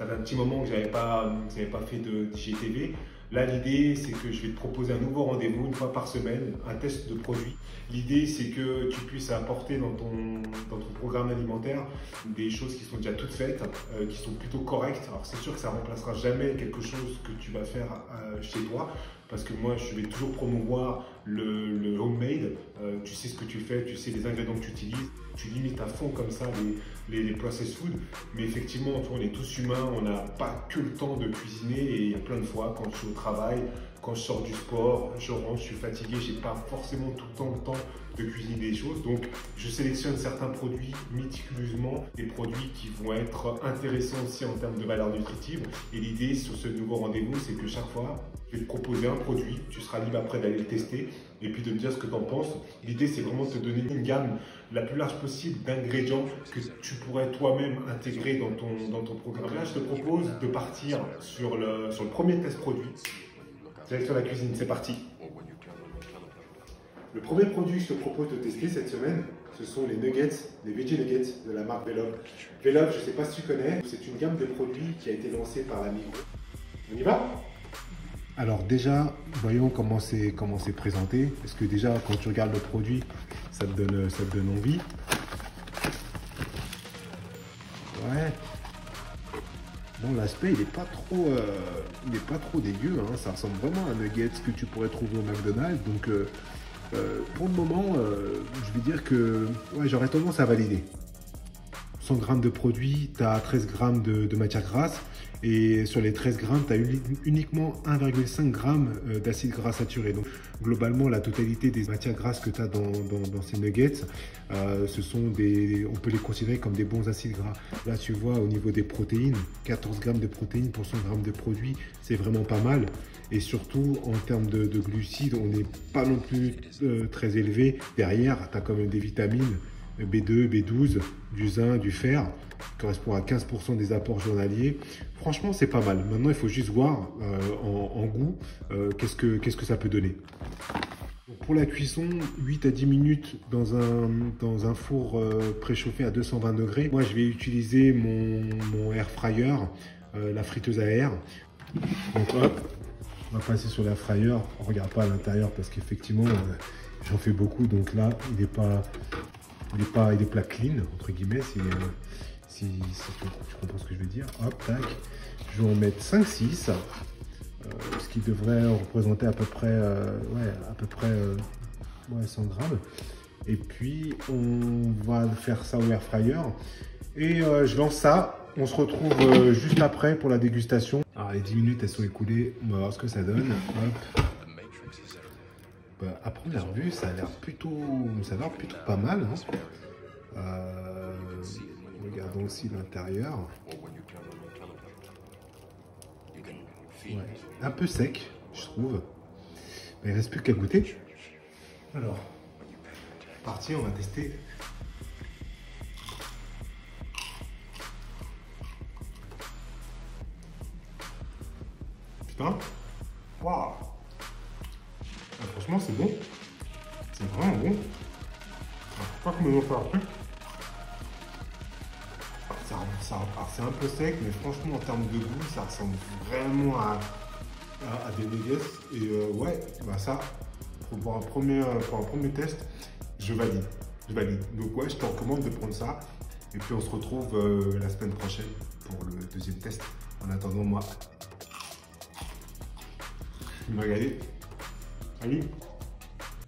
Ça fait un petit moment que j'avais pas fait d'IGTV. Là, l'idée, c'est que je vais te proposer un nouveau rendez-vous une fois par semaine, un test de produit. L'idée, c'est que tu puisses apporter dans ton programme alimentaire des choses qui sont déjà toutes faites, qui sont plutôt correctes. Alors, c'est sûr que ça ne remplacera jamais quelque chose que tu vas faire chez toi, parce que moi, je vais toujours promouvoir le homemade. Tu sais ce que tu fais, tu sais les ingrédients que tu utilises. Tu limites à fond comme ça les processed food. Mais effectivement, on est tous humains, on n'a pas que le temps de cuisiner. Et il y a plein de fois, quand je suis au travail, quand je sors du sport, je rentre, je suis fatigué, j'ai pas forcément tout le temps de cuisiner des choses. Donc, je sélectionne certains produits méticuleusement, des produits qui vont être intéressants aussi en termes de valeur nutritive. Et l'idée sur ce nouveau rendez-vous, c'est que chaque fois, je vais te proposer un produit, tu seras libre après d'aller le tester et puis de me dire ce que tu en penses. L'idée, c'est vraiment de te donner une gamme la plus large possible d'ingrédients que tu pourrais toi-même intégrer dans ton programme. Là, je te propose de partir sur le premier test produit. Direction la cuisine, c'est parti. Le premier produit que je te propose de tester cette semaine, ce sont les nuggets, les veggie nuggets de la marque Velov. Velov, je ne sais pas si tu connais, c'est une gamme de produits qui a été lancée par la Migros. On y va? Alors déjà, voyons comment c'est présenté. Parce que déjà, quand tu regardes le produit, ça te donne envie. Ouais. Bon, l'aspect, il n'est pas trop dégueu. Hein. Ça ressemble vraiment à un nugget que tu pourrais trouver au McDonald's. Donc, pour le moment, je vais dire que ouais, j'aurais tendance à valider. 100 grammes de produit, tu as 13 grammes de matière grasse. Et sur les 13 grammes, tu as uniquement 1,5 g d'acide gras saturé. Donc, globalement, la totalité des matières grasses que tu as dans ces nuggets, on peut les considérer comme des bons acides gras. Là, tu vois, au niveau des protéines, 14 grammes de protéines pour 100 grammes de produit, c'est vraiment pas mal. Et surtout, en termes de glucides, on n'est pas non plus très élevé. Derrière, tu as quand même des vitamines, B2, B12, du zinc, du fer, qui correspond à 15% des apports journaliers. Franchement, c'est pas mal. Maintenant, il faut juste voir en goût qu'est-ce que ça peut donner. Donc, pour la cuisson, 8 à 10 minutes dans un four préchauffé à 220 degrés. Moi, je vais utiliser mon air fryer, la friteuse à air. Donc hop, on va passer sur l'air fryer. On regarde pas à l'intérieur parce qu'effectivement, j'en fais beaucoup. Donc là, il est pas clean, entre guillemets, si tu comprends ce que je veux dire. Hop, tac. Je vais en mettre 5-6, ce qui devrait représenter à peu près 100 grammes. Et puis, on va faire ça au air fryer. Et je lance ça. On se retrouve juste après pour la dégustation. Alors, les 10 minutes, elles sont écoulées. On va voir ce que ça donne. Hop. Bah, à première vue, ça a l'air plutôt pas mal. Hein. Regardons aussi l'intérieur. Ouais, un peu sec, je trouve. Mais il ne reste plus qu'à goûter. Alors, parti, on va tester. Putain, waouh! Franchement, c'est bon. C'est vraiment bon. Je crois que me faire un truc. C'est un peu sec, mais franchement, en termes de goût, ça ressemble vraiment à des nuggets. Et ouais, bah ça, pour un premier test, je valide. Donc ouais, je te recommande de prendre ça. Et puis on se retrouve la semaine prochaine pour le deuxième test. En attendant, moi, je vais me regarder. Salut!